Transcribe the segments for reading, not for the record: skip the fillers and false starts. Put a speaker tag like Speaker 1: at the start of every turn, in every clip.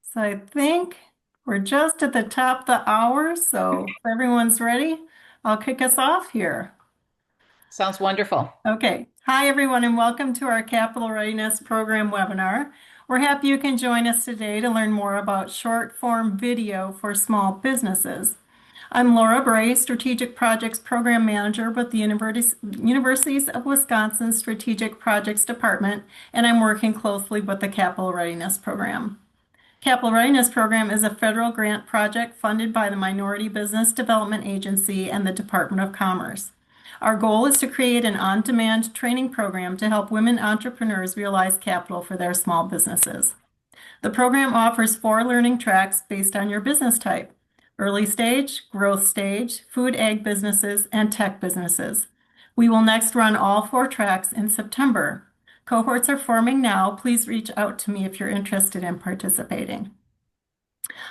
Speaker 1: So I think we're just at the top of the hour, so if everyone's ready, I'll kick us off here.
Speaker 2: Sounds wonderful.
Speaker 1: Okay. Hi, everyone, and welcome to our Capital Readiness Program webinar. We're happy you can join us today to learn more about short form video for small businesses. I'm Laura Bray, Strategic Projects Program Manager with the Universities of Wisconsin Strategic Projects Department, and I'm working closely with the Capital Readiness Program. Capital Readiness Program is a federal grant project funded by the Minority Business Development Agency and the Department of Commerce. Our goal is to create an on-demand training program to help women entrepreneurs realize capital for their small businesses. The program offers 4 learning tracks based on your business type: early stage, growth stage, food ag businesses, and tech businesses. We will next run all 4 tracks in September. Cohorts are forming now. Please reach out to me if you're interested in participating.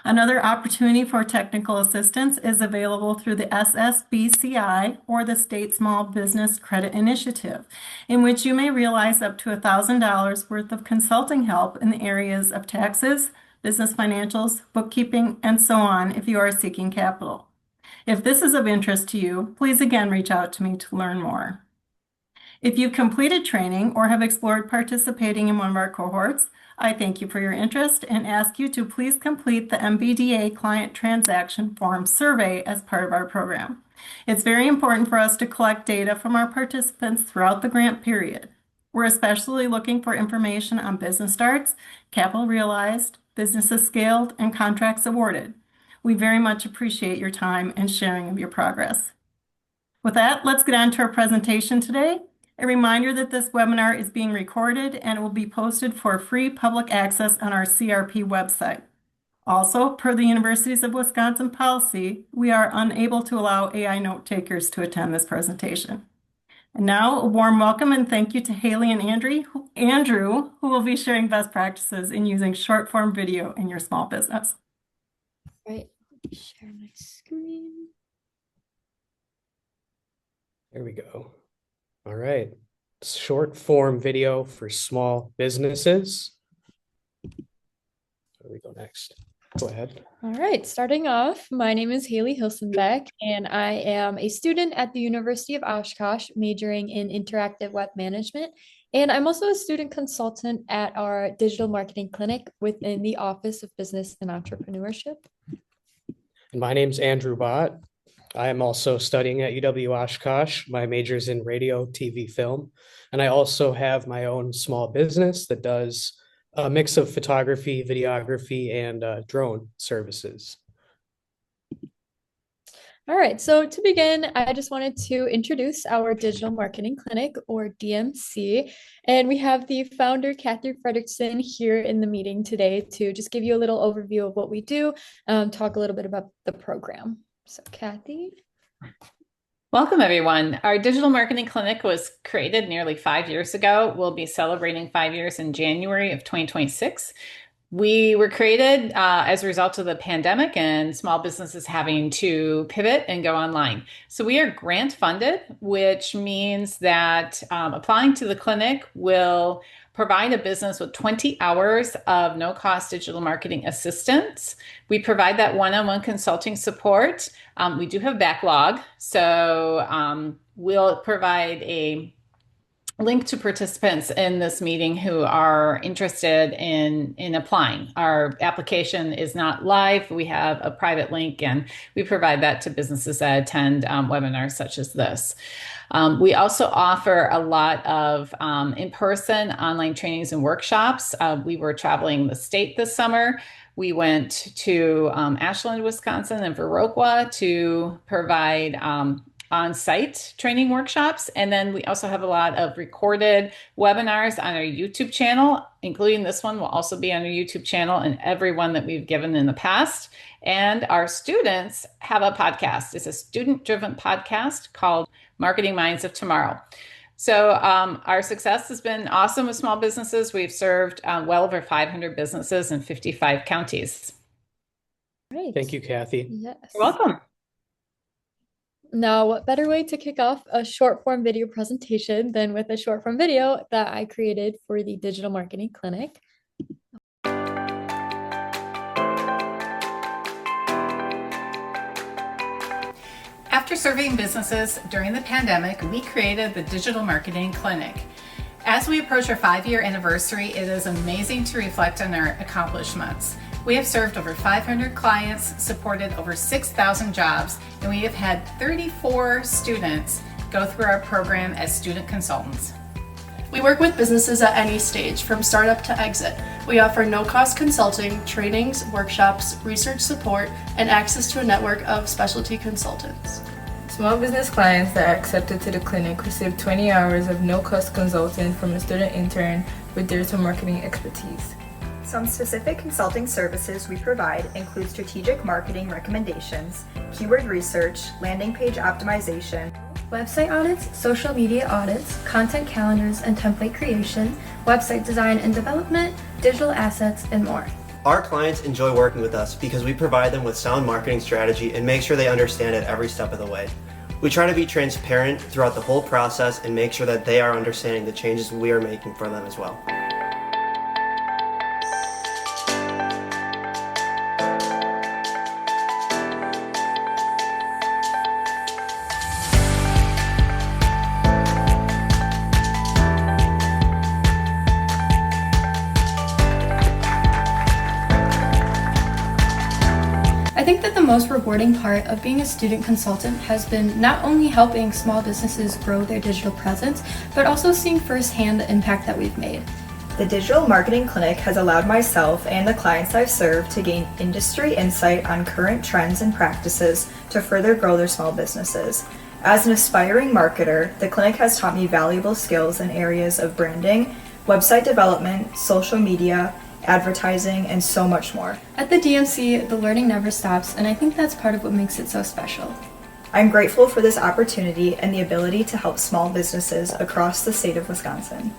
Speaker 1: Another opportunity for technical assistance is available through the SSBCI or the State Small Business Credit Initiative, in which you may realize up to $1,000 worth of consulting help in the areas of taxes, business financials, bookkeeping, and so on if you are seeking capital. If this is of interest to you, please again reach out to me to learn more. If you've completed training or have explored participating in one of our cohorts, I thank you for your interest and ask you to please complete the MBDA Client Transaction Form survey as part of our program. It's very important for us to collect data from our participants throughout the grant period. We're especially looking for information on business starts, capital realized, businesses scaled, and contracts awarded. We very much appreciate your time and sharing of your progress. With that, let's get on to our presentation today. A reminder that this webinar is being recorded and it will be posted for free public access on our CRP website. Also, per the Universities of Wisconsin policy, we are unable to allow AI note takers to attend this presentation. And now, a warm welcome and thank you to Hailey and Andrew, who will be sharing best practices in using short form video in your small business.
Speaker 3: Right, let me share my screen.
Speaker 4: There we go. All right. Short form video for small businesses. Where do we go next? Go ahead.
Speaker 3: All right, starting off, my name is Hailey Hilsenbeck, and I am a student at the University of Oshkosh, majoring in interactive web management. And I'm also a student consultant at our digital marketing clinic within the Office of Business and Entrepreneurship.
Speaker 4: And my name's Andrew Bott. I am also studying at UW Oshkosh. My major is in radio, TV, film. And I also have my own small business that does a mix of photography, videography, and drone services.
Speaker 3: All right, so to begin, I just wanted to introduce our Digital Marketing Clinic, or DMC, and we have the founder, Kathy Fredrickson, here in the meeting today to just give you a little overview of what we do, talk a little bit about the program. So Kathy.
Speaker 2: Welcome, everyone. Our digital marketing clinic was created nearly 5 years ago. We'll be celebrating 5 years in January of 2026. We were created as a result of the pandemic and small businesses having to pivot and go online. So we are grant funded, which means that applying to the clinic will provide a business with 20 hours of no-cost digital marketing assistance. We provide that one-on-one consulting support. We do have backlog, so we'll provide a link to participants in this meeting who are interested in applying. Our application is not live. We have a private link, and we provide that to businesses that attend webinars such as this. We also offer a lot of in-person online trainings and workshops. We were traveling the state this summer. We went to Ashland, Wisconsin, and Viroqua to provide on-site training workshops. And then we also have a lot of recorded webinars on our YouTube channel, including this one will also be on our YouTube channel and every one that we've given in the past. And our students have a podcast. It's a student-driven podcast called Marketing Minds of Tomorrow. So our success has been awesome with small businesses. We've served well over 500 businesses in 55 counties.
Speaker 3: Great.
Speaker 4: Thank you, Kathy.
Speaker 3: Yes.
Speaker 2: You're welcome.
Speaker 3: Now, what better way to kick off a short form video presentation than with a short form video that I created for the Digital Marketing Clinic?
Speaker 2: After serving businesses during the pandemic, we created the Digital Marketing Clinic. As we approach our 5-year anniversary, it is amazing to reflect on our accomplishments. We have served over 500 clients, supported over 6,000 jobs, and we have had 34 students go through our program as student consultants.
Speaker 5: We work with businesses at any stage, from startup to exit. We offer no-cost consulting, trainings, workshops, research support, and access to a network of specialty consultants.
Speaker 6: Small business clients that are accepted to the clinic receive 20 hours of no-cost consulting from a student intern with digital marketing expertise.
Speaker 7: Some specific consulting services we provide include strategic marketing recommendations, keyword research, landing page optimization,
Speaker 8: website audits, social media audits, content calendars and template creation, website design and development, digital assets, and more.
Speaker 9: Our clients enjoy working with us because we provide them with sound marketing strategy and make sure they understand it every step of the way. We try to be transparent throughout the whole process and make sure that they are understanding the changes we are making for them as well.
Speaker 8: I think that the most rewarding part of being a student consultant has been not only helping small businesses grow their digital presence, but also seeing firsthand the impact that we've made.
Speaker 7: The Digital Marketing Clinic has allowed myself and the clients I've served to gain industry insight on current trends and practices to further grow their small businesses. As an aspiring marketer, the clinic has taught me valuable skills in areas of branding, website development, social media, advertising, and so much more.
Speaker 8: At the DMC, the learning never stops, and I think that's part of what makes it so special.
Speaker 7: I'm grateful for this opportunity and the ability to help small businesses across the state of Wisconsin.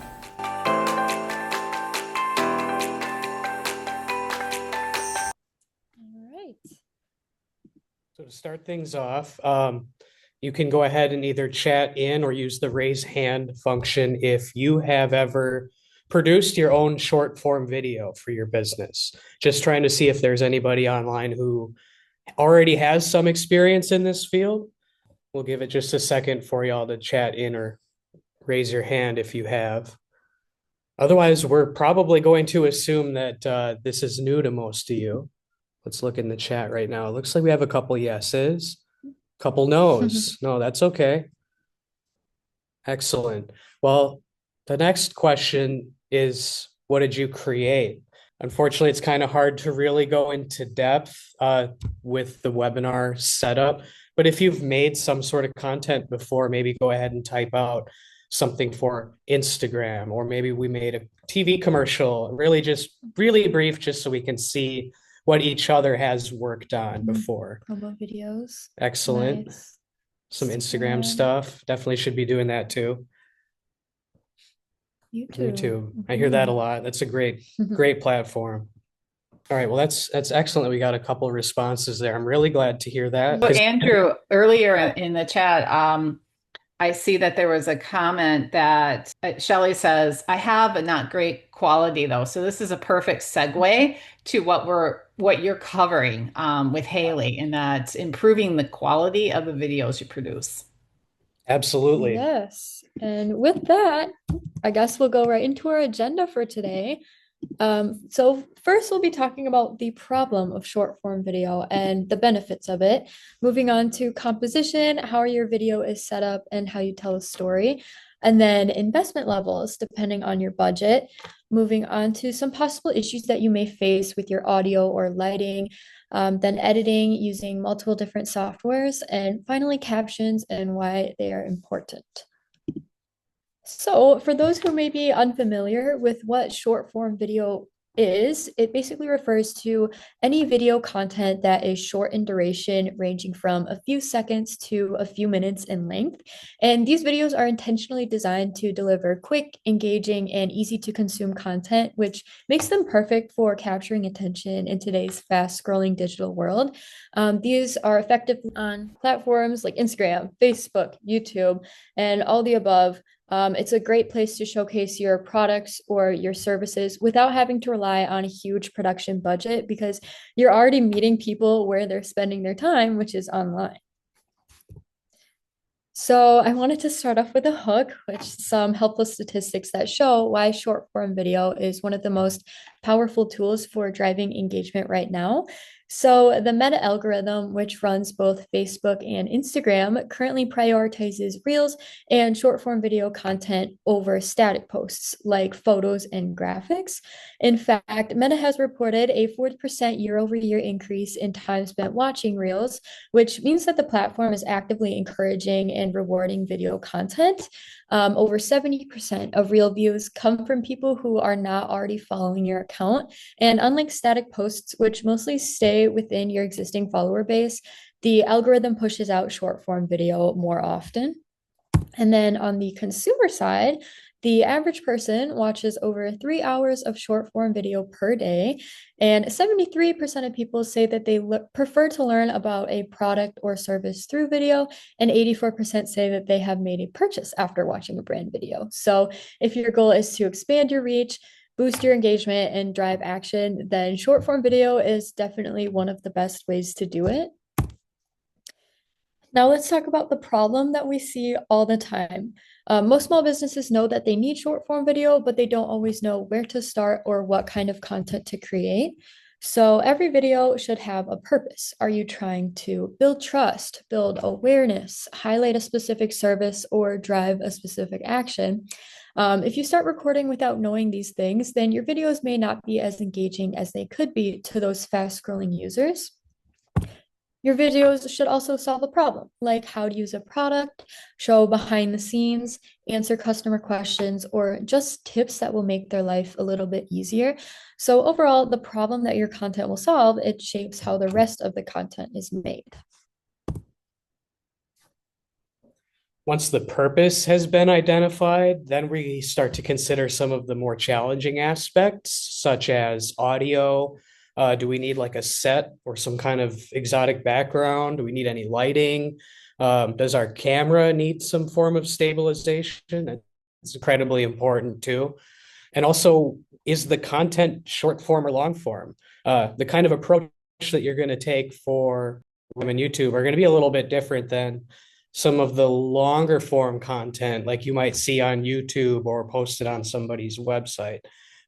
Speaker 4: So to start things off, you can go ahead and either chat in or use the raise hand function if you have ever produced your own short form video for your business. Just trying to see if there's anybody online who already has some experience in this field. We'll give it just a second for y'all to chat in or raise your hand if you have. Otherwise, we're probably going to assume that this is new to most of you. Let's look in the chat right now. It looks like we have a couple yeses, couple no's. No, that's okay. Excellent. Well, the next question is, what did you create? Unfortunately, it's kind of hard to really go into depth with the webinar setup, but if you've made some sort of content before, maybe go ahead and type out something for Instagram, or maybe we made a TV commercial, really brief, just so we can see what each other has worked on before.
Speaker 8: Promo videos.
Speaker 4: Excellent.
Speaker 8: Nice.
Speaker 4: Some Instagram stuff. Definitely should be doing that too. YouTube. I hear that a lot. That's a great platform. All right. Well, that's excellent that we got a couple of responses there. I'm really glad to hear that.
Speaker 2: But Andrew, earlier in the chat, I see that there was a comment that Shelley says, I have a not great quality though. So this is a perfect segue to what you're covering with Hailey, and that's improving the quality of the videos you produce.
Speaker 4: Absolutely.
Speaker 3: Yes. And with that, I guess we'll go right into our agenda for today. So first we'll be talking about the problem of short form video and the benefits of it. Moving on to composition, how your video is set up and how you tell a story. And then investment levels, depending on your budget. Moving on to some possible issues that you may face with your audio or lighting. Then editing using multiple different softwares. And finally, captions and why they are important. So for those who may be unfamiliar with what short form video is, it basically refers to any video content that is short in duration, ranging from a few seconds to a few minutes in length. And these videos are intentionally designed to deliver quick, engaging, and easy to consume content, which makes them perfect for capturing attention in today's fast scrolling digital world. These are effective on platforms like Instagram, Facebook, YouTube, and all the above. It's a great place to showcase your products or your services without having to rely on a huge production budget, because you're already meeting people where they're spending their time, which is online. So I wanted to start off with a hook, which some helpful statistics that show why short form video is one of the most powerful tools for driving engagement right now. So the Meta algorithm, which runs both Facebook and Instagram, currently prioritizes Reels and short form video content over static posts like photos and graphics. In fact, Meta has reported a 40% year-over-year increase in time spent watching Reels, which means that the platform is actively encouraging and rewarding video content. Over 70% of Reel views come from people who are not already following your account. And unlike static posts, which mostly stay within your existing follower base, the algorithm pushes out short form video more often. And then on the consumer side, the average person watches over 3 hours of short form video per day, and 73% of people say that they prefer to learn about a product or service through video, and 84% say that they have made a purchase after watching a brand video. So, if your goal is to expand your reach, boost your engagement, and drive action, then short form video is definitely one of the best ways to do it. Now let's talk about the problem that we see all the time. Most small businesses know that they need short form video, but they don't always know where to start or what kind of content to create. So every video should have a purpose. Are you trying to build trust, build awareness, highlight a specific service, or drive a specific action? If you start recording without knowing these things, then your videos may not be as engaging as they could be to those fast scrolling users. Your videos should also solve a problem, like how to use a product, show behind the scenes, answer customer questions, or just tips that will make their life a little bit easier. So overall, the problem that your content will solve, it shapes how the rest of the content is made.
Speaker 4: Once the purpose has been identified, then we start to consider some of the more challenging aspects, such as audio. Do we need like a set or some kind of exotic background? Do we need any lighting? Does our camera need some form of stabilization? It's incredibly important too. And also, is the content short form or long form? The kind of approach that you're going to take for women YouTube are going to be a little bit different than some of the longer form content like you might see on YouTube or posted on somebody's website.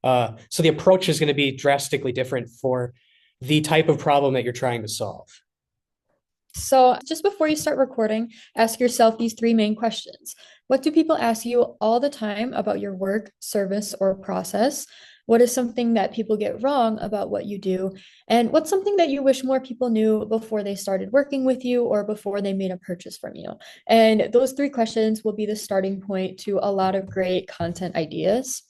Speaker 4: So the approach is going to be drastically different for the type of problem that you're trying to solve.
Speaker 3: So just before you start recording, ask yourself these three main questions. What do people ask you all the time about your work, service, or process? What is something that people get wrong about what you do? And what's something that you wish more people knew before they started working with you or before they made a purchase from you? And those three questions will be the starting point to a lot of great content ideas.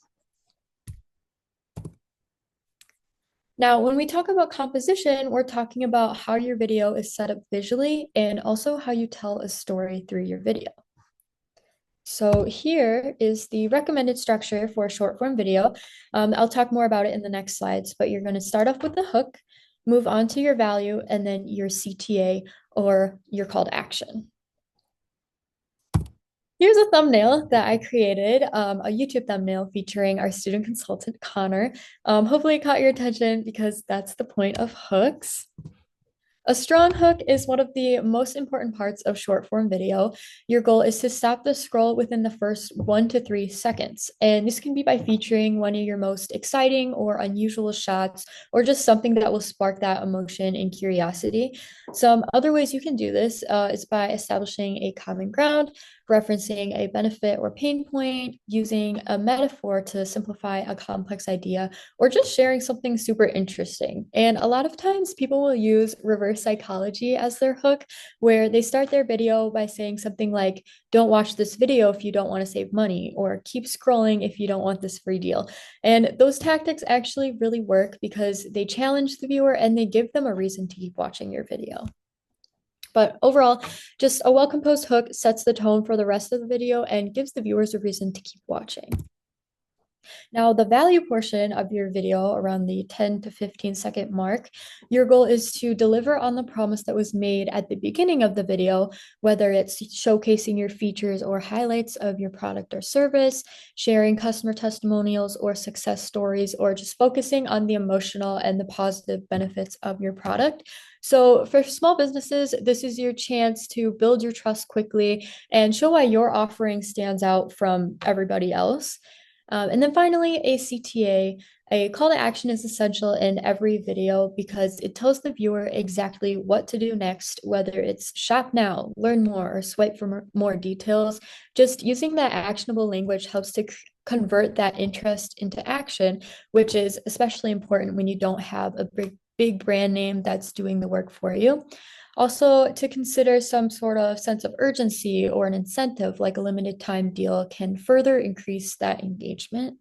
Speaker 3: Now, when we talk about composition, we're talking about how your video is set up visually and also how you tell a story through your video. So here is the recommended structure for short form video. I'll talk more about it in the next slides, but you're going to start off with the hook, move on to your value, and then your CTA or your call to action. Here's a thumbnail that I created, a YouTube thumbnail featuring our student consultant, Connor. Hopefully it caught your attention because that's the point of hooks. A strong hook is one of the most important parts of short form video. Your goal is to stop the scroll within the first 1 to 3 seconds. And this can be by featuring one of your most exciting or unusual shots, or just something that will spark that emotion and curiosity. Some other ways you can do this is by establishing a common ground, referencing a benefit or pain point, using a metaphor to simplify a complex idea, or just sharing something super interesting. And a lot of times people will use reverse psychology as their hook, where they start their video by saying something like, don't watch this video if you don't want to save money, or keep scrolling if you don't want this free deal. And those tactics actually really work because they challenge the viewer and they give them a reason to keep watching your video. But overall, just a well-composed hook sets the tone for the rest of the video and gives the viewers a reason to keep watching. Now, the value portion of your video, around the 10 to 15-second mark, your goal is to deliver on the promise that was made at the beginning of the video, whether it's showcasing your features or highlights of your product or service, sharing customer testimonials or success stories, or just focusing on the emotional and the positive benefits of your product. So for small businesses, this is your chance to build your trust quickly and show why your offering stands out from everybody else. And then finally, a CTA. A call to action is essential in every video because it tells the viewer exactly what to do next, whether it's shop now, learn more, or swipe for more details. Just using that actionable language helps to convert that interest into action, which is especially important when you don't have a big brand name that's doing the work for you. Also, to consider some sort of sense of urgency or an incentive like a limited time deal can further increase that engagement.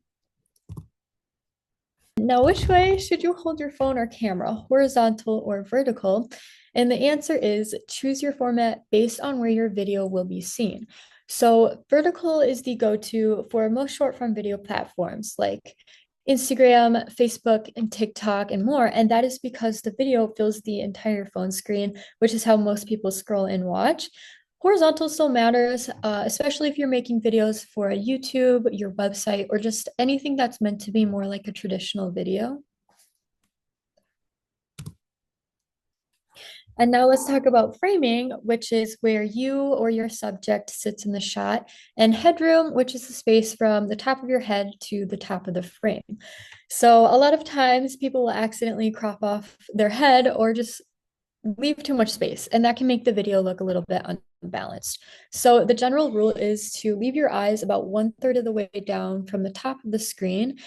Speaker 3: Now, which way should you hold your phone or camera, horizontal or vertical? And the answer is choose your format based on where your video will be seen. So vertical is the go-to for most short form video platforms like Instagram, Facebook, and TikTok, and more. And that is because the video fills the entire phone screen, which is how most people scroll and watch. Horizontal still matters, especially if you're making videos for YouTube, your website, or just anything that's meant to be more like a traditional video. And now let's talk about framing, which is where you or your subject sits in the shot, and headroom, which is the space from the top of your head to the top of the frame. So a lot of times people will accidentally crop off their head or just leave too much space, and that can make the video look a little bit unbalanced. So the general rule is to leave your eyes about 1/3 of the way down from the top of the screen.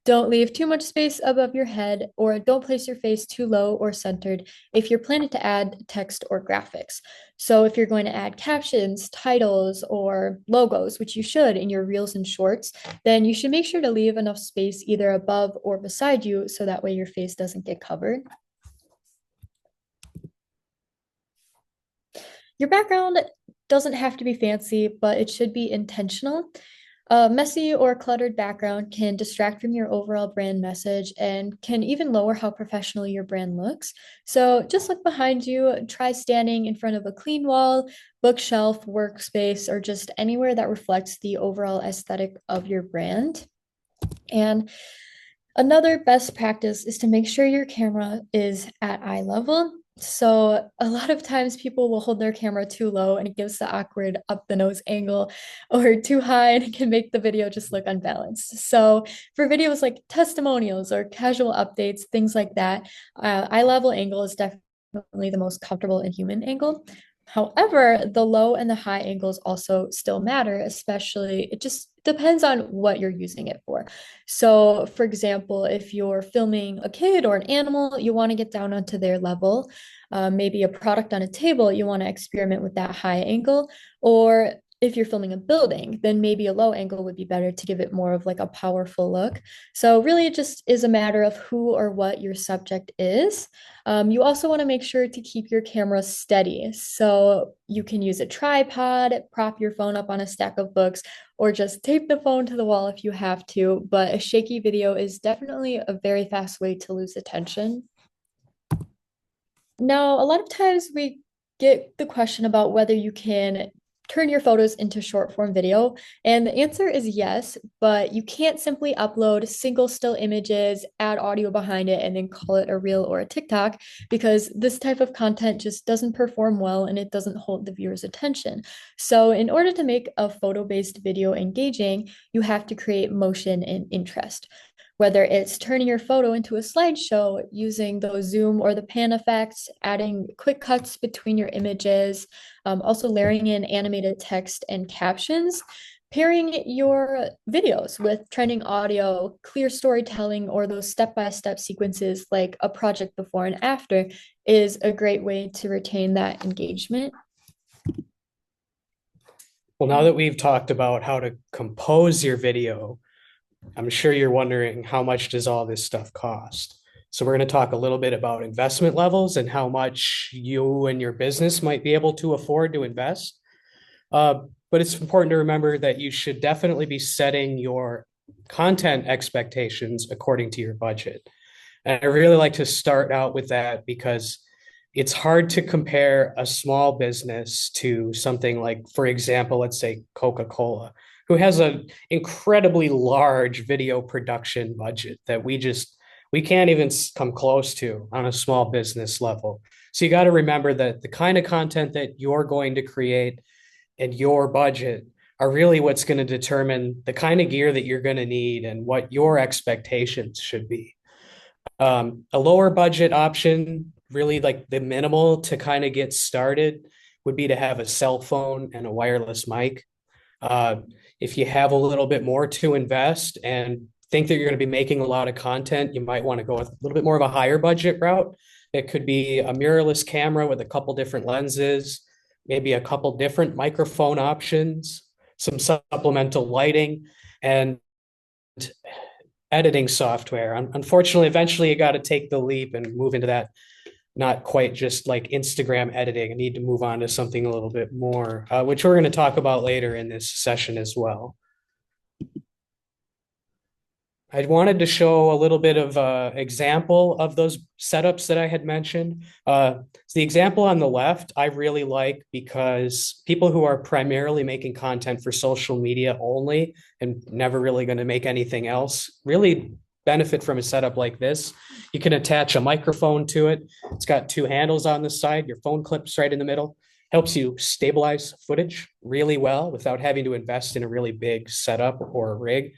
Speaker 3: Don't leave too much space above your head, or don't place your face too low or centered if you're planning to add text or graphics. So if you're going to add captions, titles, or logos, which you should in your reels and shorts, then you should make sure to leave enough space either above or beside you so that way your face doesn't get covered. Your background doesn't have to be fancy, but it should be intentional. A messy or cluttered background can distract from your overall brand message and can even lower how professional your brand looks. So just look behind you, try standing in front of a clean wall, bookshelf, workspace, or just anywhere that reflects the overall aesthetic of your brand. And another best practice is to make sure your camera is at eye level. So a lot of times people will hold their camera too low and it gives the awkward up the nose angle, or too high and it can make the video just look unbalanced. So for videos like testimonials or casual updates, things like that, eye level angle is definitely the most comfortable and human angle. However, the low and the high angles also still matter, especially it just depends on what you're using it for. So, for example, if you're filming a kid or an animal, you want to get down onto their level. Maybe a product on a table, you want to experiment with that high angle. Or if you're filming a building, then maybe a low angle would be better to give it more of like a powerful look. So really it just is a matter of who or what your subject is. You also want to make sure to keep your camera steady. So you can use a tripod, prop your phone up on a stack of books, or just tape the phone to the wall if you have to. But a shaky video is definitely a very fast way to lose attention. Now, a lot of times we get the question about whether you can turn your photos into short form video. And the answer is yes, but you can't simply upload single still images, add audio behind it, and then call it a reel or a TikTok, because this type of content just doesn't perform well and it doesn't hold the viewer's attention. So in order to make a photo-based video engaging, you have to create motion and interest. Whether it's turning your photo into a slideshow using the zoom or the pan effects, adding quick cuts between your images, also layering in animated text and captions, pairing your videos with trending audio, clear storytelling, or those step-by-step sequences like a project before and after is a great way to retain that engagement.
Speaker 4: Well, now that we've talked about how to compose your video, I'm sure you're wondering, how much does all this stuff cost? So we're going to talk a little bit about investment levels and how much you and your business might be able to afford to invest. But it's important to remember that you should definitely be setting your content expectations according to your budget. And I really like to start out with that because it's hard to compare a small business to something like, for example, let's say Coca-Cola, who has an incredibly large video production budget that we can't even come close to on a small business level. So you got to remember that the kind of content that you're going to create and your budget are really what's going to determine the kind of gear that you're going to need and what your expectations should be. A lower budget option, really like the minimal to kind of get started, would be to have a cell phone and a wireless mic. If you have a little bit more to invest and think that you're going to be making a lot of content, you might want to go with a little bit more of a higher budget route. It could be a mirrorless camera with a couple different lenses, maybe a couple different microphone options, some supplemental lighting, and editing software. Unfortunately, eventually you got to take the leap and move into that, not quite just like Instagram editing. I need to move on to something a little bit more, which we're going to talk about later in this session as well. I wanted to show a little bit of example of those setups that I had mentioned. So the example on the left, I really like because people who are primarily making content for social media only and never really going to make anything else really benefit from a setup like this. You can attach a microphone to it. It's got two handles on the side. Your phone clips right in the middle. Helps you stabilize footage really well without having to invest in a really big setup or a rig.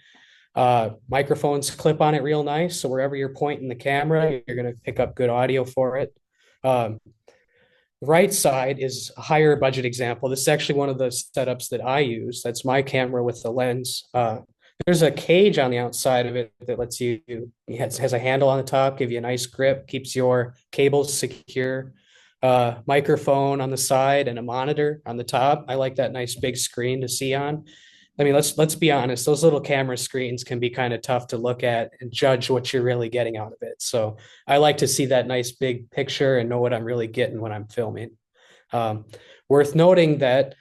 Speaker 4: Microphones clip on it real nice, so wherever you're pointing the camera, you're going to pick up good audio for it. Right side is a higher budget example. This is actually one of the setups that I use. That's my camera with the lens. There's a cage on the outside of it that lets you, has a handle on the top, give you a nice grip, keeps your cables secure. Microphone on the side and a monitor on the top. I like that nice big screen to see on. I mean, let's be honest, those little camera screens can be kind of tough to look at and judge what you're really getting out of it. So I like to see that nice big picture and know what I'm really getting when I'm filming. Worth noting that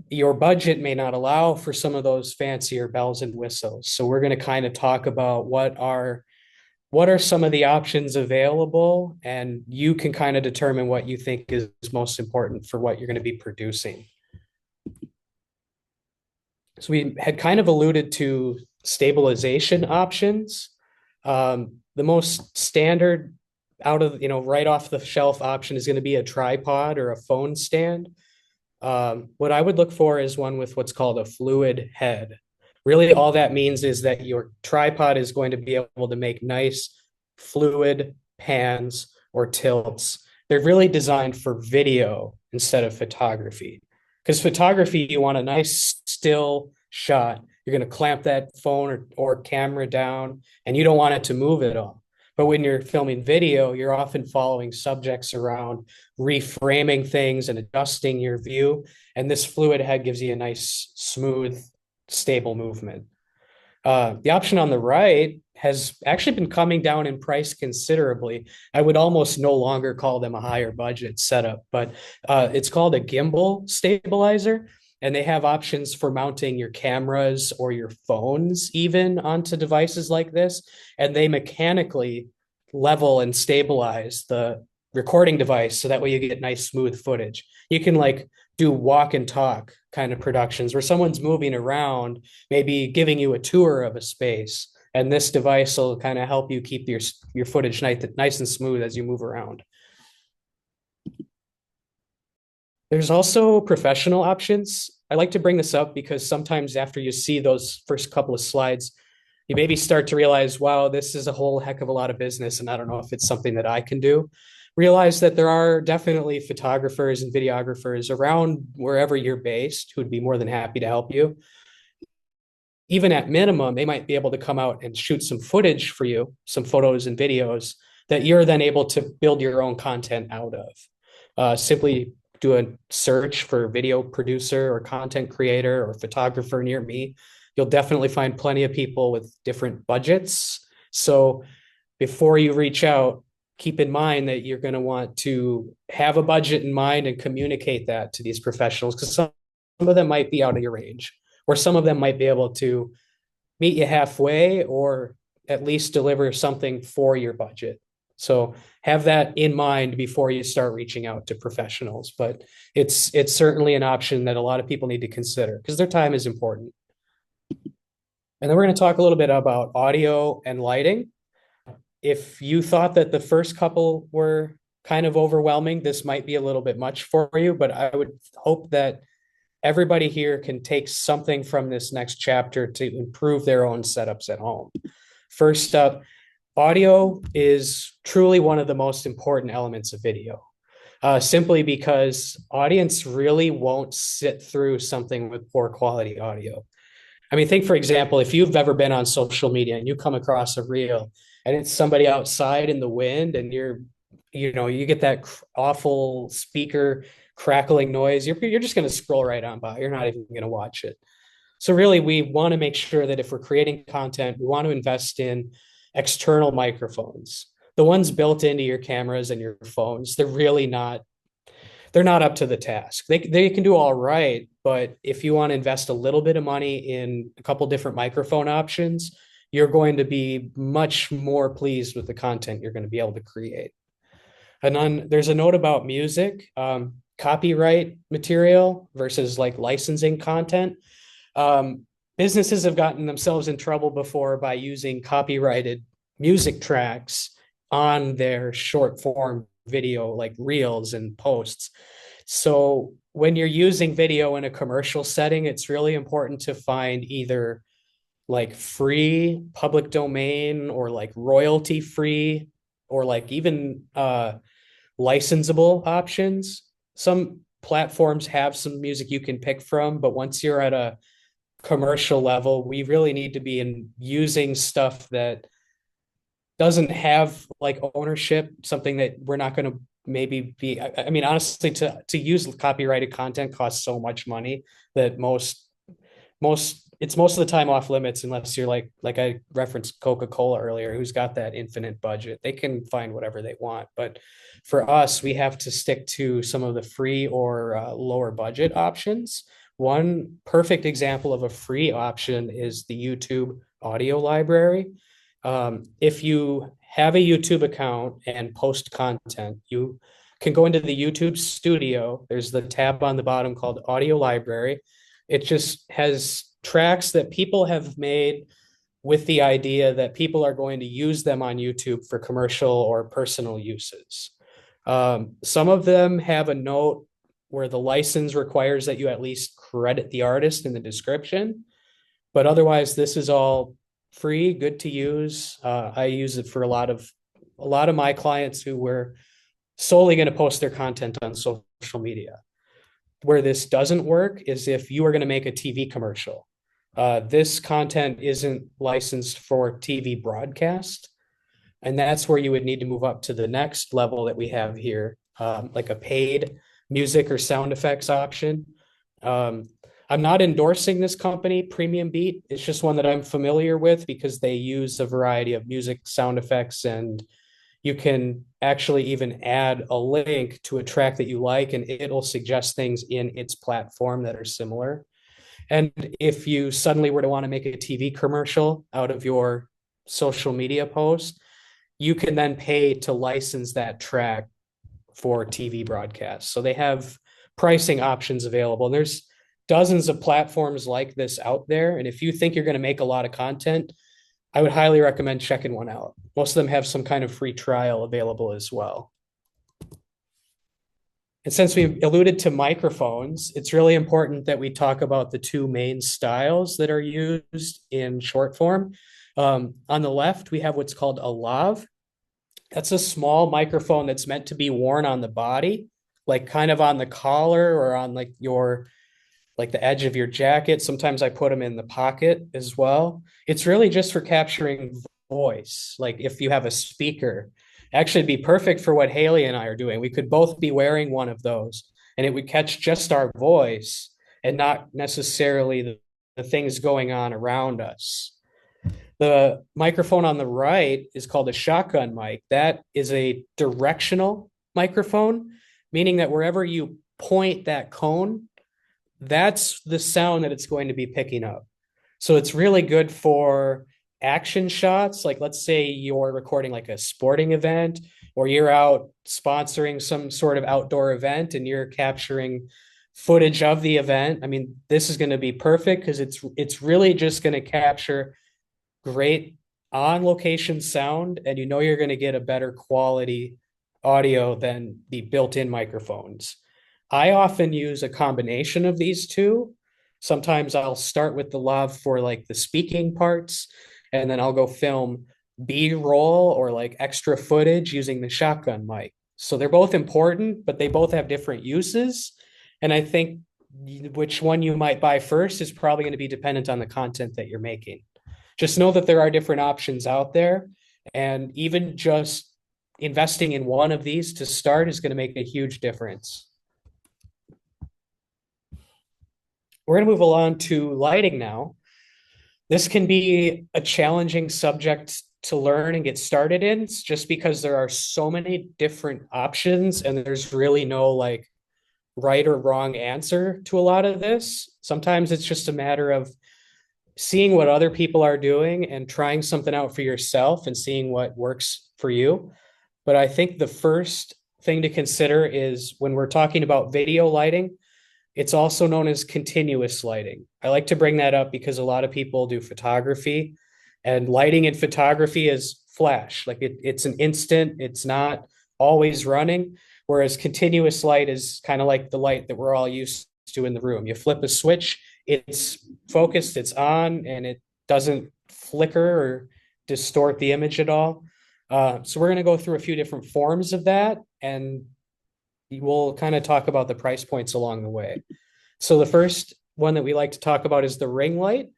Speaker 4: your budget may not allow for some of those fancier bells and whistles. So we're going to kind of talk about what are some of the options available, and you can kind of determine what you think is most important for what you're going to be producing. So we had kind of alluded to stabilization options. The most standard right off the shelf option is going to be a tripod or a phone stand. What I would look for is one with what's called a fluid head. Really, all that means is that your tripod is going to be able to make nice fluid pans or tilts. They're really designed for video instead of photography. Because photography, you want a nice still shot. You're going to clamp that phone or camera down, and you don't want it to move at all. But when you're filming video, you're often following subjects around, reframing things and adjusting your view. And this fluid head gives you a nice, smooth, stable movement. The option on the right has actually been coming down in price considerably. I would almost no longer call them a higher budget setup, but it's called a gimbal stabilizer. And they have options for mounting your cameras or your phones even onto devices like this. And they mechanically level and stabilize the recording device so that way you get nice smooth footage. You can like do walk and talk kind of productions where someone's moving around, maybe giving you a tour of a space. And this device will kind of help you keep your footage nice and smooth as you move around. There's also professional options. I like to bring this up because sometimes after you see those first couple of slides, you maybe start to realize, wow, this is a whole heck of a lot of business, and I don't know if it's something that I can do. Realize that there are definitely photographers and videographers around wherever you're based who'd be more than happy to help you. Even at minimum, they might be able to come out and shoot some footage for you, some photos and videos that you're then able to build your own content out of. Simply do a search for video producer or content creator or photographer near me. You'll definitely find plenty of people with different budgets. So before you reach out, keep in mind that you're going to want to have a budget in mind and communicate that to these professionals, because some of them might be out of your range, or some of them might be able to meet you halfway or at least deliver something for your budget. So have that in mind before you start reaching out to professionals. But it's certainly an option that a lot of people need to consider because their time is important. And then we're going to talk a little bit about audio and lighting. If you thought that the first couple were kind of overwhelming, this might be a little bit much for you, but I would hope that everybody here can take something from this next chapter to improve their own setups at home. First up, audio is truly one of the most important elements of video, simply because audience really won't sit through something with poor quality audio. I mean, think, for example, if you've ever been on social media and you come across a reel and it's somebody outside in the wind and you get that awful speaker crackling noise, you're just going to scroll right on by. You're not even going to watch it. So really, we want to make sure that if we're creating content, we want to invest in external microphones. The ones built into your cameras and your phones, they're not up to the task. They can do all right, but if you want to invest a little bit of money in a couple different microphone options, you're going to be much more pleased with the content you're going to be able to create. And then there's a note about music, copyright material versus like licensing content. Businesses have gotten themselves in trouble before by using copyrighted music tracks on their short form video, like reels and posts. So when you're using video in a commercial setting, it's really important to find either like free public domain or like royalty free or like even licensable options. Some platforms have some music you can pick from, but once you're at a commercial level, we really need to be using stuff that doesn't have like ownership, something that we're not going to maybe be. I mean, honestly, to use copyrighted content costs so much money that most it's most of the time off limits unless you're like I referenced Coca-Cola earlier, who's got that infinite budget. They can find whatever they want. But for us, we have to stick to some of the free or lower budget options. One perfect example of a free option is the YouTube audio library. If you have a YouTube account and post content, you can go into the YouTube studio. There's the tab on the bottom called Audio Library. It just has tracks that people have made with the idea that people are going to use them on YouTube for commercial or personal uses. Some of them have a note where the license requires that you at least credit the artist in the description, but otherwise this is all free, good to use. I use it for a lot of my clients who were solely going to post their content on social media. Where this doesn't work is if you are going to make a TV commercial. This content isn't licensed for TV broadcast, and that's where you would need to move up to the next level that we have here, like a paid music or sound effects option. I'm not endorsing this company, Premium Beat. It's just one that I'm familiar with because they use a variety of music sound effects, and you can actually even add a link to a track that you like, and it'll suggest things in its platform that are similar. And if you suddenly were to want to make a TV commercial out of your social media post, you can then pay to license that track for TV broadcasts. So they have pricing options available. And there's dozens of platforms like this out there. And if you think you're going to make a lot of content, I would highly recommend checking one out. Most of them have some kind of free trial available as well. And since we alluded to microphones, it's really important that we talk about the two main styles that are used in short form. On the left, we have what's called a lav. That's a small microphone that's meant to be worn on the body, like kind of on the collar or on like the edge of your jacket. Sometimes I put them in the pocket as well. It's really just for capturing voice. Like if you have a speaker, actually it'd be perfect for what Hailey and I are doing. We could both be wearing one of those and it would catch just our voice and not necessarily the things going on around us. The microphone on the right is called a shotgun mic. That is a directional microphone, meaning that wherever you point that cone, that's the sound that it's going to be picking up. So it's really good for action shots. Like let's say you're recording like a sporting event or you're out sponsoring some sort of outdoor event and you're capturing footage of the event. I mean, this is going to be perfect because it's really just going to capture great on location sound, and you know you're going to get a better quality audio than the built-in microphones. I often use a combination of these two. Sometimes I'll start with the lav for like the speaking parts, and then I'll go film B-roll or like extra footage using the shotgun mic. So they're both important, but they both have different uses. And I think which one you might buy first is probably going to be dependent on the content that you're making. Just know that there are different options out there. And even just investing in one of these to start is going to make a huge difference. We're going to move along to lighting now. This can be a challenging subject to learn and get started in just because there are so many different options and there's really no like right or wrong answer to a lot of this. Sometimes it's just a matter of seeing what other people are doing and trying something out for yourself and seeing what works for you. But I think the first thing to consider is when we're talking about video lighting, it's also known as continuous lighting. I like to bring that up because a lot of people do photography, and lighting in photography is flash. Like it's an instant, it's not always running. Whereas continuous light is kind of like the light that we're all used to in the room. You flip a switch, it's focused, it's on, and it doesn't flicker or distort the image at all. So we're going to go through a few different forms of that, and we'll kind of talk about the price points along the way. So the first one that we like to talk about is the ring light,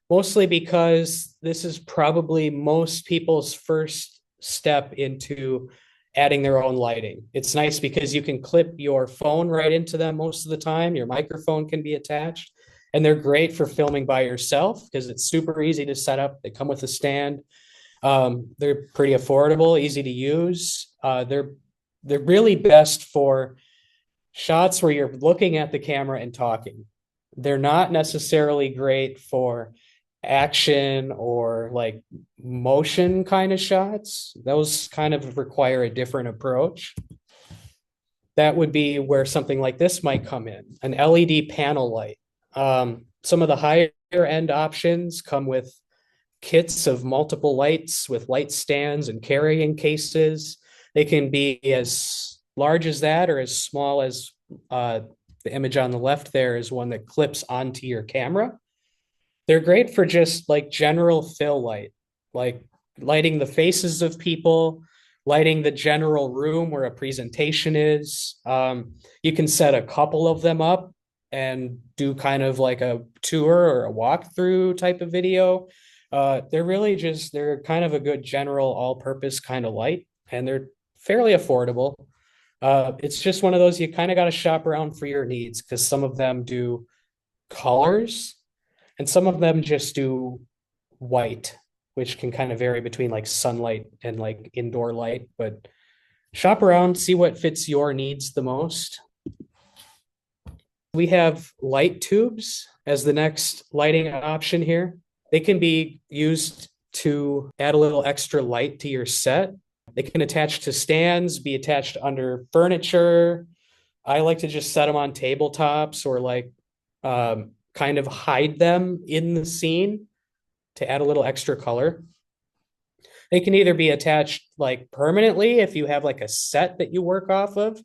Speaker 4: mostly because this is probably most people's first step into adding their own lighting. It's nice because you can clip your phone right into them most of the time. Your microphone can be attached, and they're great for filming by yourself because it's super easy to set up. They come with a stand. They're pretty affordable, easy to use. They're really best for shots where you're looking at the camera and talking. They're not necessarily great for action or like motion kind of shots. Those kind of require a different approach. That would be where something like this might come in, an LED panel light. Some of the higher end options come with kits of multiple lights with light stands and carrying cases. They can be as large as that or as small as the image on the left there is one that clips onto your camera. They're great for just like general fill light, like lighting the faces of people, lighting the general room where a presentation is. You can set a couple of them up and do kind of like a tour or a walkthrough type of video. They're kind of a good general all-purpose kind of light, and they're fairly affordable. It's just one of those you kind of got to shop around for your needs because some of them do colors and some of them just do white, which can kind of vary between like sunlight and like indoor light. But shop around, see what fits your needs the most. We have light tubes as the next lighting option here. They can be used to add a little extra light to your set. They can attach to stands, be attached under furniture. I like to just set them on tabletops or like kind of hide them in the scene to add a little extra color. They can either be attached like permanently if you have like a set that you work off of,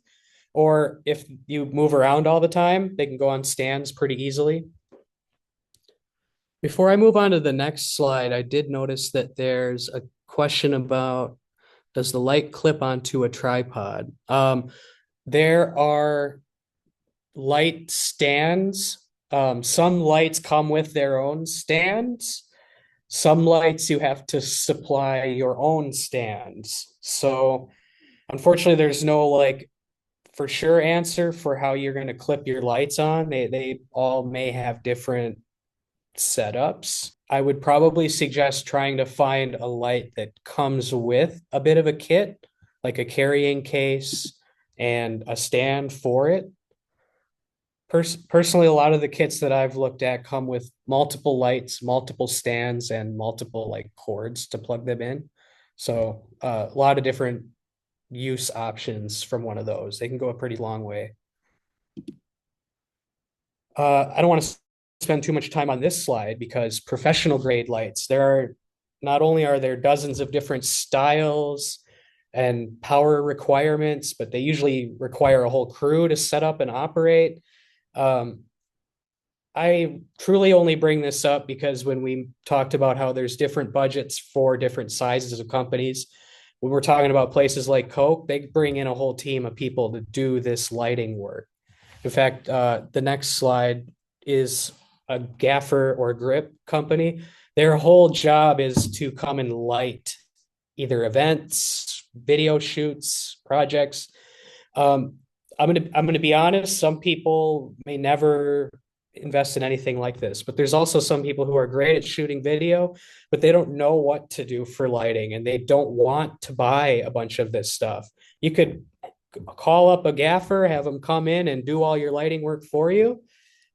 Speaker 4: or if you move around all the time, they can go on stands pretty easily. Before I move on to the next slide, I did notice that there's a question about, does the light clip onto a tripod? There are light stands. Some lights come with their own stands. Some lights you have to supply your own stands. So unfortunately, there's no like for sure answer for how you're going to clip your lights on. They all may have different setups. I would probably suggest trying to find a light that comes with a bit of a kit, like a carrying case and a stand for it. Personally, a lot of the kits that I've looked at come with multiple lights, multiple stands, and multiple like cords to plug them in. So a lot of different use options from one of those. They can go a pretty long way. I don't want to spend too much time on this slide because professional grade lights, not only are there dozens of different styles and power requirements, but they usually require a whole crew to set up and operate. I truly only bring this up because when we talked about how there's different budgets for different sizes of companies, when we're talking about places like Coke, they bring in a whole team of people to do this lighting work. In fact, the next slide is a gaffer or grip company. Their whole job is to come and light either events, video shoots, projects. I'm gonna be honest. Some people may never invest in anything like this, but there's also some people who are great at shooting video, but they don't know what to do for lighting, and they don't want to buy a bunch of this stuff. You could call up a gaffer, have them come in and do all your lighting work for you,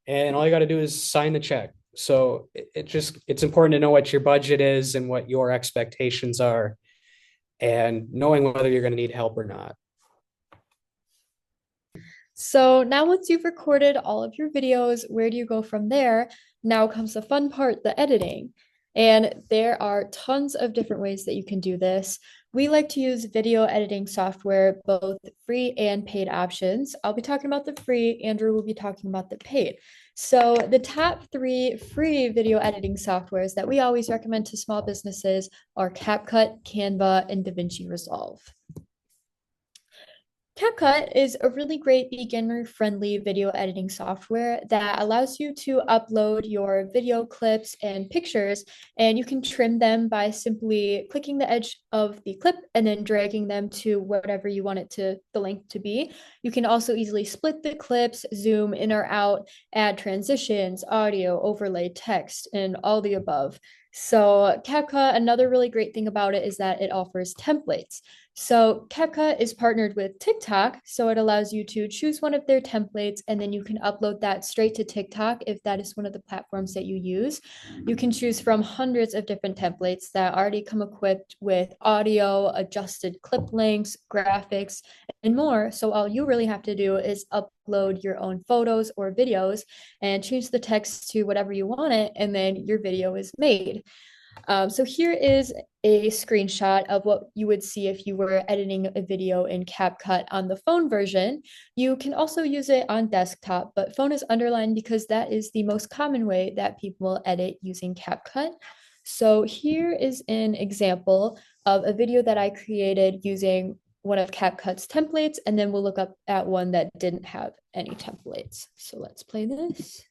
Speaker 4: and all you got to do is sign the check. So it's important to know what your budget is and what your expectations are, and knowing whether you're going to need help or not.
Speaker 3: So now once you've recorded all of your videos, where do you go from there? Now comes the fun part, the editing. And there are tons of different ways that you can do this. We like to use video editing software, both free and paid options. I'll be talking about the free, Andrew will be talking about the paid. So the top 3 free video editing softwares that we always recommend to small businesses are CapCut, Canva, and DaVinci Resolve. CapCut is a really great beginner-friendly video editing software that allows you to upload your video clips and pictures, and you can trim them by simply clicking the edge of the clip and then dragging them to whatever you want the length to be. You can also easily split the clips, zoom in or out, add transitions, audio, overlay, text, and all the above. So CapCut, another really great thing about it is that it offers templates. So CapCut is partnered with TikTok, so it allows you to choose one of their templates and then you can upload that straight to TikTok if that is one of the platforms that you use. You can choose from hundreds of different templates that already come equipped with audio, adjusted clip lengths, graphics, and more. So all you really have to do is upload your own photos or videos and change the text to whatever you want it, and then your video is made. So here is a screenshot of what you would see if you were editing a video in CapCut on the phone version. You can also use it on desktop, but phone is underlined because that is the most common way that people edit using CapCut. So here is an example of a video that I created using one of CapCut's templates, and then we'll look up at one that didn't have any templates. So let's play this.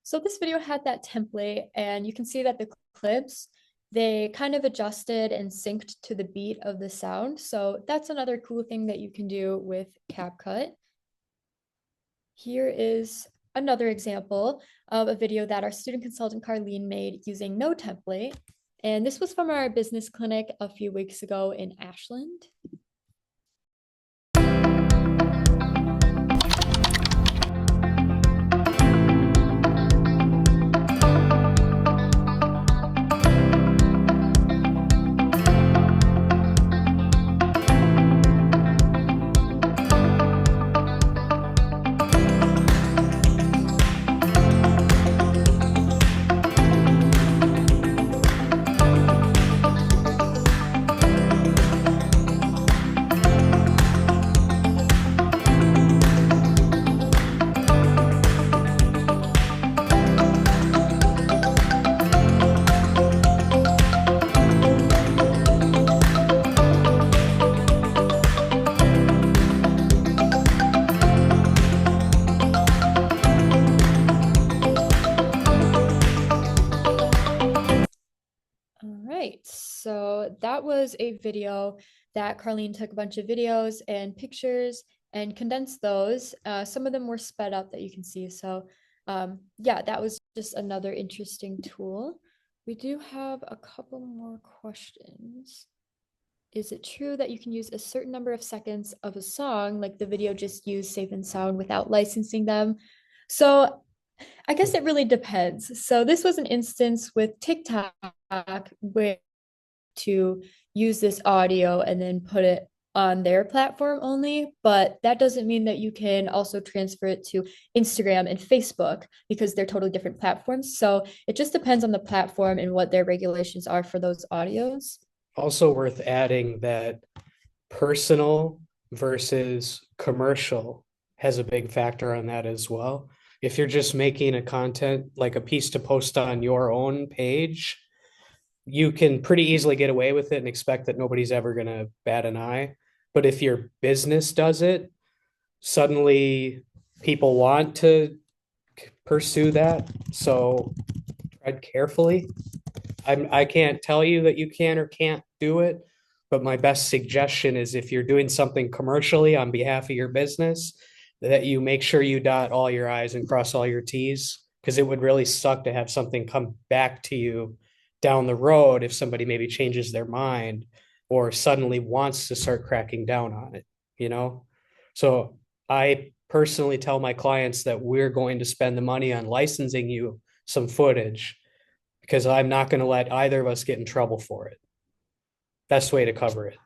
Speaker 3: So this video had that template, and you can see that the clips, they kind of adjusted and synced to the beat of the sound. So that's another cool thing that you can do with CapCut. Here is another example of a video that our student consultant Carlene made using no template. And this was from our business clinic a few weeks ago in Ashland. right, so that was a video that Carlene took a bunch of videos and pictures and condensed those. Some of them were sped up that you can see. So yeah, that was just another interesting tool. We do have a couple more questions. Is it true that you can use a certain number of seconds of a song, like the video just used Safe and Sound without licensing them? So I guess it really depends. So this was an instance with TikTok where to use this audio and then put it on their platform only, but that doesn't mean that you can also transfer it to Instagram and Facebook because they're totally different platforms. So it just depends on the platform and what their regulations are for those audios.
Speaker 4: Also worth adding that personal versus commercial has a big factor on that as well. If you're just making a content like a piece to post on your own page, you can pretty easily get away with it and expect that nobody's ever going to bat an eye. But if your business does it, suddenly people want to pursue that. So tread carefully. I can't tell you that you can or can't do it, but my best suggestion is if you're doing something commercially on behalf of your business, that you make sure you dot all your I's and cross all your T's, because it would really suck to have something come back to you down the road if somebody maybe changes their mind or suddenly wants to start cracking down on it, you know? So I personally tell my clients that we're going to spend the money on licensing you some footage because I'm not going to let either of us get in trouble for it. Best way to cover it.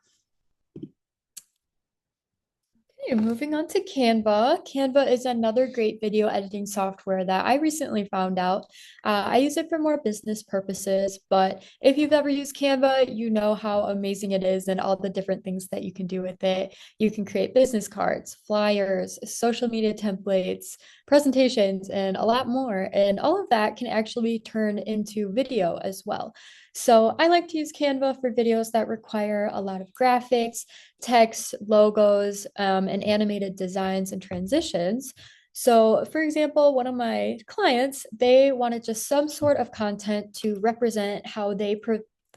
Speaker 3: Okay, moving on to Canva. Canva is another great video editing software that I recently found out. I use it for more business purposes, but if you've ever used Canva, you know how amazing it is and all the different things that you can do with it. You can create business cards, flyers, social media templates, presentations, and a lot more. And all of that can actually turn into video as well. So I like to use Canva for videos that require a lot of graphics, text, logos, and animated designs and transitions. So, for example, one of my clients, they wanted just some sort of content to represent how they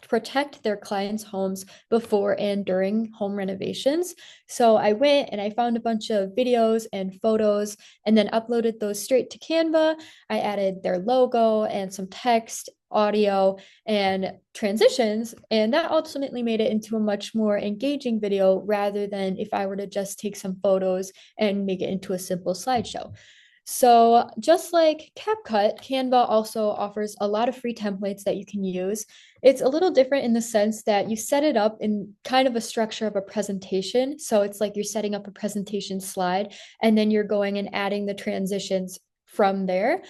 Speaker 3: protect their clients' homes before and during home renovations. So I went and I found a bunch of videos and photos and then uploaded those straight to Canva. I added their logo and some text, audio, and transitions, and that ultimately made it into a much more engaging video rather than if I were to just take some photos and make it into a simple slideshow. So just like CapCut, Canva also offers a lot of free templates that you can use. It's a little different in the sense that you set it up in kind of a structure of a presentation. So it's like you're setting up a presentation slide and then you're going and adding the transitions from there.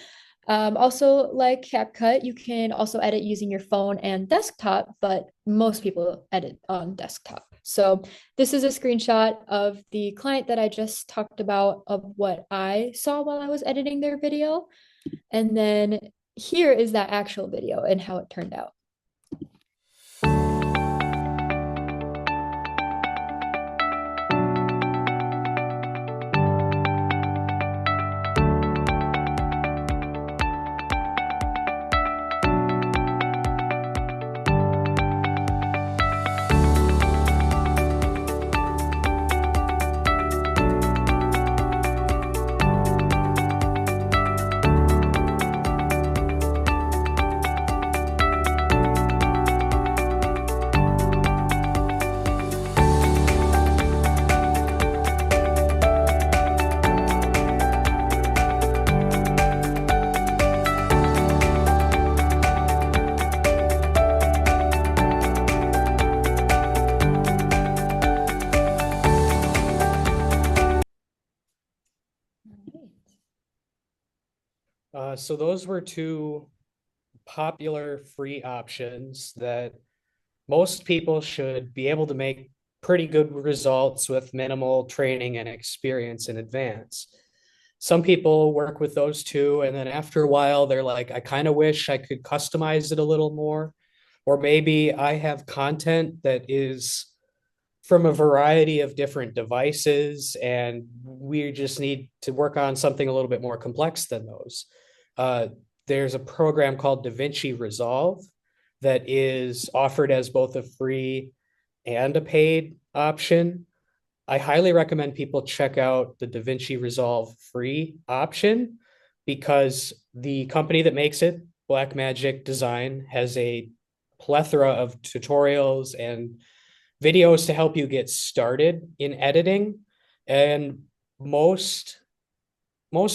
Speaker 3: Also, like CapCut, you can also edit using your phone and desktop, but most people edit on desktop. So this is a screenshot of the client that I just talked about of what I saw while I was editing their video. And then here is that actual video and how it turned out.
Speaker 4: So those were two popular free options that most people should be able to make pretty good results with minimal training and experience in advance. Some people work with those two, and then after a while, they're like, I kind of wish I could customize it a little more. Or maybe I have content that is from a variety of different devices, and we just need to work on something a little bit more complex than those. There's a program called DaVinci Resolve that is offered as both a free and a paid option. I highly recommend people check out the DaVinci Resolve free option because the company that makes it, Blackmagic Design, has a plethora of tutorials and videos to help you get started in editing. And most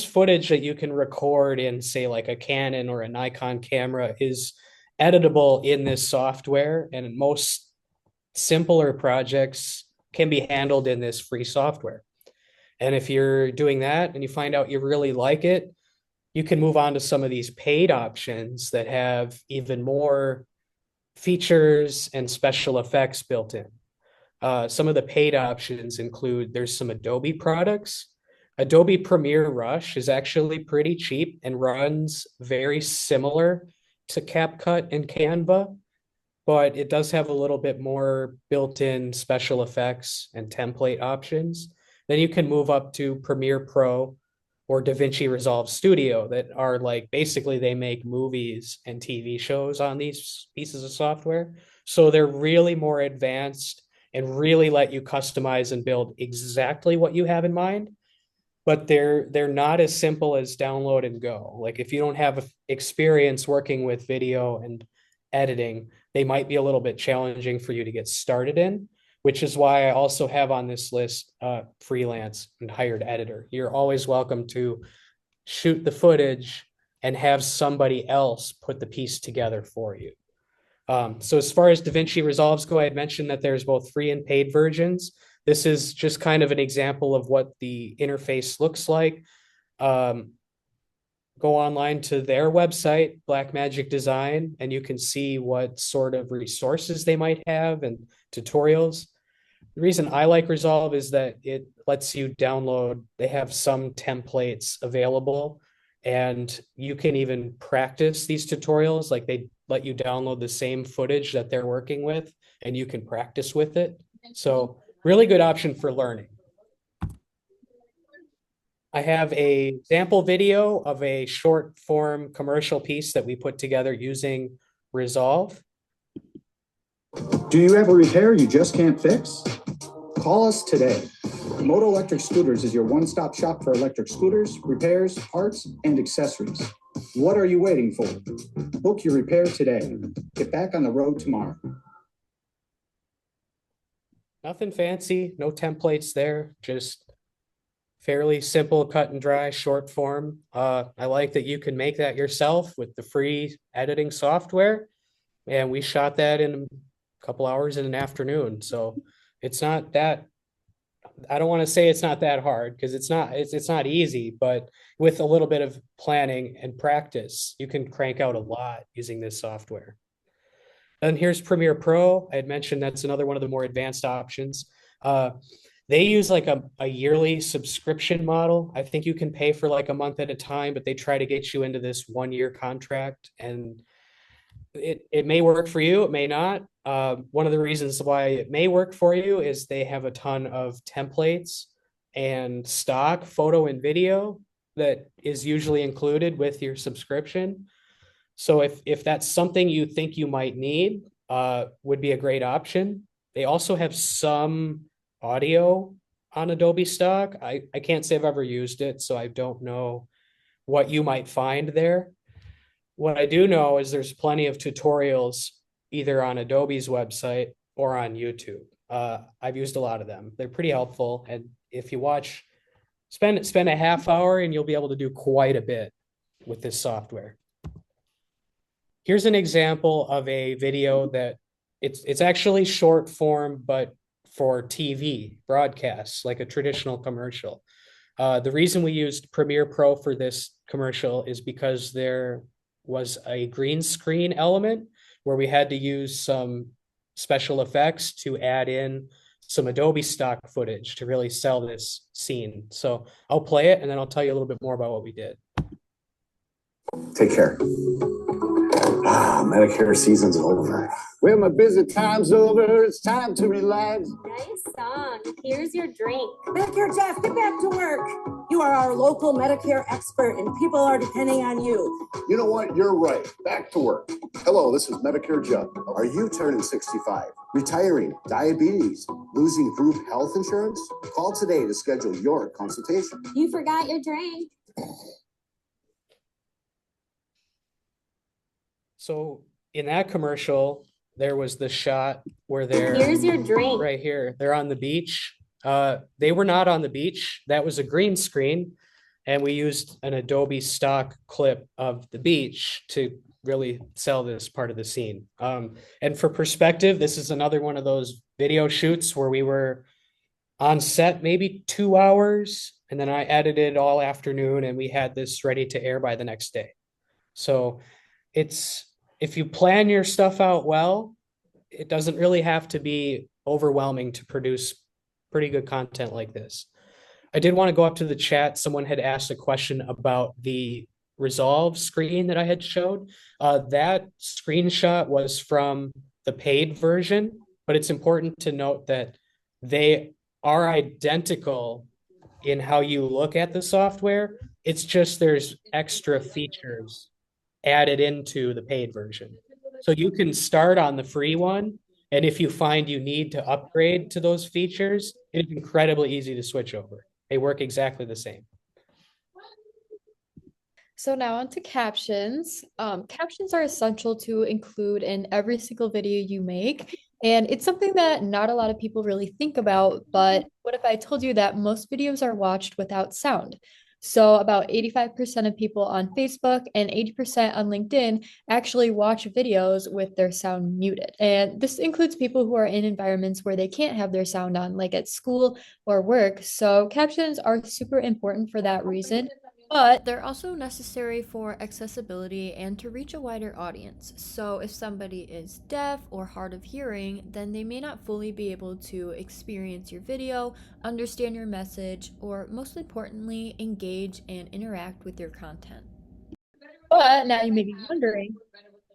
Speaker 4: footage that you can record in, say, like a Canon or a Nikon camera is editable in this software, and most simpler projects can be handled in this free software. And if you're doing that and you find out you really like it, you can move on to some of these paid options that have even more features and special effects built in. Some of the paid options include there's some Adobe products. Adobe Premiere Rush is actually pretty cheap and runs very similar to CapCut and Canva, but it does have a little bit more built-in special effects and template options. Then you can move up to Premiere Pro or DaVinci Resolve Studio that are like basically they make movies and TV shows on these pieces of software. So they're really more advanced and really let you customize and build exactly what you have in mind. But they're not as simple as download and go. Like if you don't have experience working with video and editing, they might be a little bit challenging for you to get started in, which is why I also have on this list freelance and hired editor. You're always welcome to shoot the footage and have somebody else put the piece together for you. So as far as DaVinci Resolves go, I had mentioned that there's both free and paid versions. This is just kind of an example of what the interface looks like. Go online to their website, Blackmagic Design, and you can see what sort of resources they might have and tutorials. The reason I like Resolve is that it lets you download, they have some templates available, and you can even practice these tutorials. Like they let you download the same footage that they're working with, and you can practice with it. So really good option for learning. I have a sample video of a short form commercial piece that we put together using Resolve.
Speaker 10: Do you have a repair you just can't fix? Call us today. Moto Electric Scooters is your one-stop shop for electric scooters, repairs, parts, and accessories. What are you waiting for? Book your repair today. Get back on the road tomorrow.
Speaker 4: Nothing fancy, no templates there, just fairly simple, cut and dry, short form. I like that you can make that yourself with the free editing software. And we shot that in a couple hours in an afternoon. So it's not that, I don't want to say it's not that hard because it's not easy, but with a little bit of planning and practice, you can crank out a lot using this software. And here's Premiere Pro. I had mentioned that's another one of the more advanced options. They use like a yearly subscription model. I think you can pay for like a month at a time, but they try to get you into this 1-year contract, and it may work for you, it may not. One of the reasons why it may work for you is they have a ton of templates and stock photo and video that is usually included with your subscription. So if that's something you think you might need, would be a great option. They also have some audio on Adobe stock. I can't say I've ever used it, so I don't know what you might find there. What I do know is there's plenty of tutorials either on Adobe's website or on YouTube. I've used a lot of them. They're pretty helpful. And if you watch, spend a half hour and you'll be able to do quite a bit with this software. Here's an example of a video that it's actually short form, but for TV broadcasts, like a traditional commercial. The reason we used Premiere Pro for this commercial is because there was a green screen element where we had to use some special effects to add in some Adobe stock footage to really sell this scene. So I'll play it and then I'll tell you a little bit more about what we did.
Speaker 10: Take care. Medicare season's over. Well, my busy time's over. It's time to relax.
Speaker 11: Nice song. Here's your drink.
Speaker 12: Medicare Jeff, get back to work. You are our local Medicare expert, and people are depending on you.
Speaker 10: You know what? You're right. Back to work. Hello, this is Medicare Jeff. Are you turning 65? Retiring? Diabetes? Losing group health insurance? Call today to schedule your consultation.
Speaker 11: You forgot your drink.
Speaker 4: So in that commercial, there was the shot where they're
Speaker 11: Here's your drink.
Speaker 4: right here. They're on the beach. They were not on the beach. That was a green screen. And we used an Adobe stock clip of the beach to really sell this part of the scene. And for perspective, this is another one of those video shoots where we were on set maybe 2 hours, and then I edited all afternoon, and we had this ready to air by the next day. So if you plan your stuff out well, it doesn't really have to be overwhelming to produce pretty good content like this. I did want to go up to the chat. Someone had asked a question about the Resolve screen that I had showed. That screenshot was from the paid version, but it's important to note that they are identical in how you look at the software. It's just there's extra features added into the paid version. So you can start on the free one, and if you find you need to upgrade to those features, it's incredibly easy to switch over. They work exactly the same.
Speaker 3: So now on to captions. Captions are essential to include in every single video you make. And it's something that not a lot of people really think about, but what if I told you that most videos are watched without sound? So about 85% of people on Facebook and 80% on LinkedIn actually watch videos with their sound muted. And this includes people who are in environments where they can't have their sound on, like at school or work. So captions are super important for that reason.
Speaker 8: But they're also necessary for accessibility and to reach a wider audience. So if somebody is deaf or hard of hearing, then they may not fully be able to experience your video, understand your message, or most importantly, engage and interact with your content.
Speaker 3: But now you may be wondering,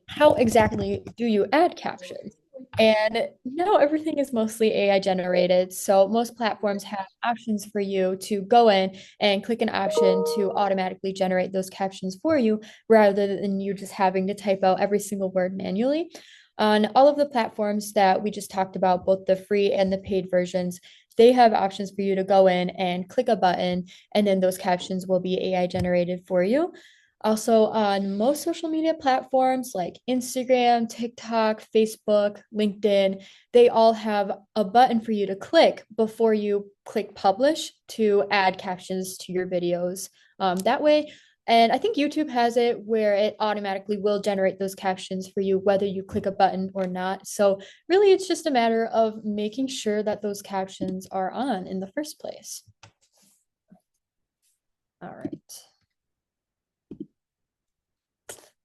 Speaker 3: how exactly do you add captions? And now everything is mostly AI generated. So most platforms have options for you to go in and click an option to automatically generate those captions for you, rather than you just having to type out every single word manually. On all of the platforms that we just talked about, both the free and the paid versions, they have options for you to go in and click a button, and then those captions will be AI generated for you. Also, on most social media platforms like Instagram, TikTok, Facebook, LinkedIn, they all have a button for you to click before you click publish to add captions to your videos that way. And I think YouTube has it where it automatically will generate those captions for you, whether you click a button or not. So really, it's just a matter of making sure that those captions are on in the first place. All right.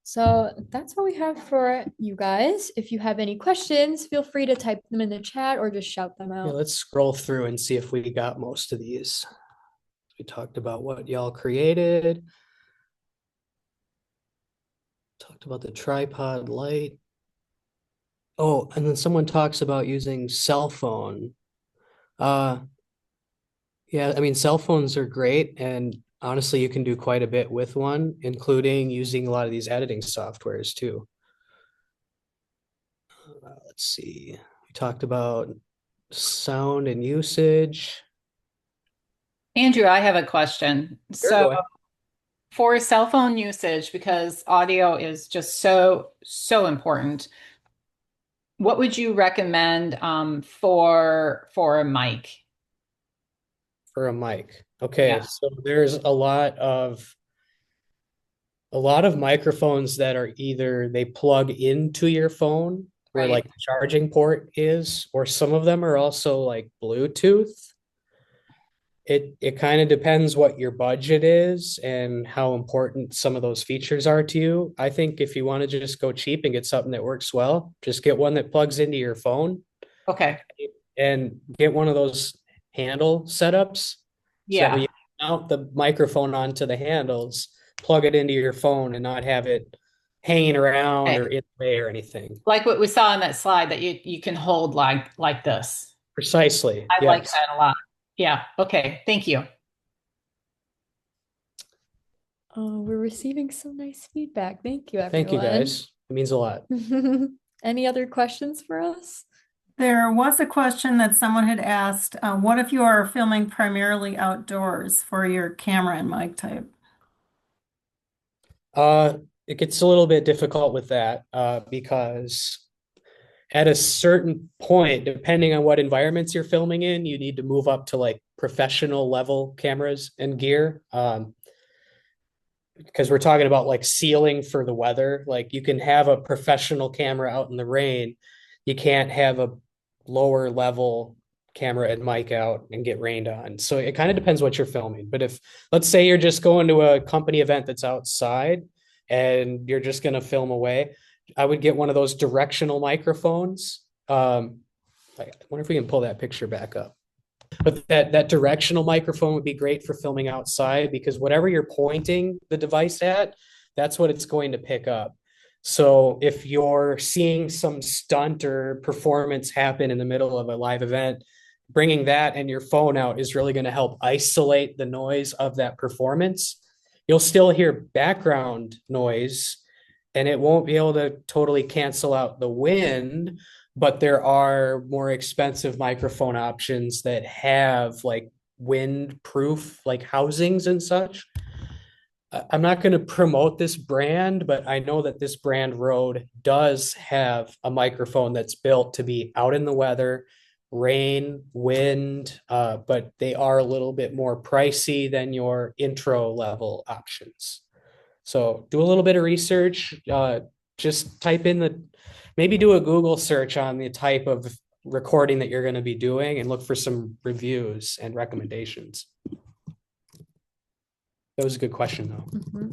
Speaker 3: So that's all we have for you guys. If you have any questions, feel free to type them in the chat or just shout them out.
Speaker 4: Yeah, let's scroll through and see if we got most of these. We talked about what y'all created. Talked about the tripod light. Oh, and then someone talks about using cell phone. Yeah, I mean, cell phones are great, and honestly, you can do quite a bit with one, including using a lot of these editing softwares too. Let's see. We talked about sound and usage.
Speaker 2: Andrew, I have a question.
Speaker 4: Sure, go ahead.
Speaker 2: For cell phone usage, because audio is just so important, what would you recommend for a mic?
Speaker 4: For a mic. Okay,
Speaker 2: Yeah.
Speaker 4: so there's a lot of microphones that are either they plug into your phone where
Speaker 2: Right.
Speaker 4: like the charging port is, or some of them are also like Bluetooth. It kind of depends what your budget is and how important some of those features are to you. I think if you want to just go cheap and get something that works well, just get one that plugs into your phone
Speaker 2: Okay.
Speaker 4: and get one of those handle setups. So that when
Speaker 2: Yeah.
Speaker 4: you mount the microphone onto the handles, plug it into your phone and not have it hanging around
Speaker 2: Okay.
Speaker 4: or in the way or anything.
Speaker 2: Like what we saw on that slide that you can hold like this.
Speaker 4: Precisely.
Speaker 2: I like
Speaker 4: Yes.
Speaker 2: that a lot. Yeah. Okay. Thank you.
Speaker 3: We're receiving some nice feedback. Thank you,
Speaker 4: Thank you,
Speaker 3: everyone.
Speaker 4: guys. It means a lot.
Speaker 3: Any other questions for us?
Speaker 1: There was a question that someone had asked, what if you are filming primarily outdoors for your camera and mic type?
Speaker 4: It gets a little bit difficult with that because at a certain point, depending on what environments you're filming in, you need to move up to like professional level cameras and gear. Because we're talking about like sealing for the weather. Like you can have a professional camera out in the rain. You can't have a lower level camera and mic out and get rained on. So it kind of depends what you're filming. But if let's say you're just going to a company event that's outside and you're just going to film away, I would get one of those directional microphones. I wonder if we can pull that picture back up. But that directional microphone would be great for filming outside because whatever you're pointing the device at, that's what it's going to pick up. So if you're seeing some stunt or performance happen in the middle of a live event, bringing that and your phone out is really going to help isolate the noise of that performance. You'll still hear background noise and it won't be able to totally cancel out the wind, but there are more expensive microphone options that have like wind proof like housings and such. I'm not going to promote this brand, but I know that this brand Rode does have a microphone that's built to be out in the weather, rain, wind, but they are a little bit more pricey than your intro level options. So do a little bit of research. Just type in maybe do a Google search on the type of recording that you're going to be doing and look for some reviews and recommendations. That was a good question, though.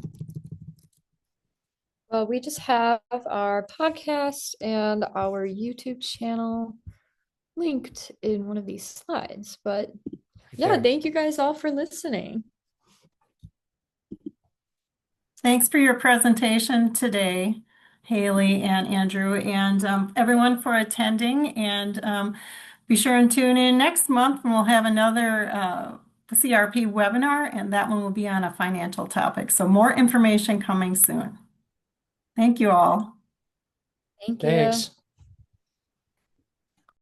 Speaker 3: Well, we just have our podcast and our YouTube channel linked in one of these slides. But yeah,
Speaker 4: Okay.
Speaker 3: thank you guys all for listening.
Speaker 1: Thanks for your presentation today, Hailey and Andrew, and everyone for attending. And be sure and tune in next month and we'll have another CRP webinar, and that one will be on a financial topic. So more information coming soon. Thank you all.
Speaker 3: Thank you.
Speaker 4: Thanks.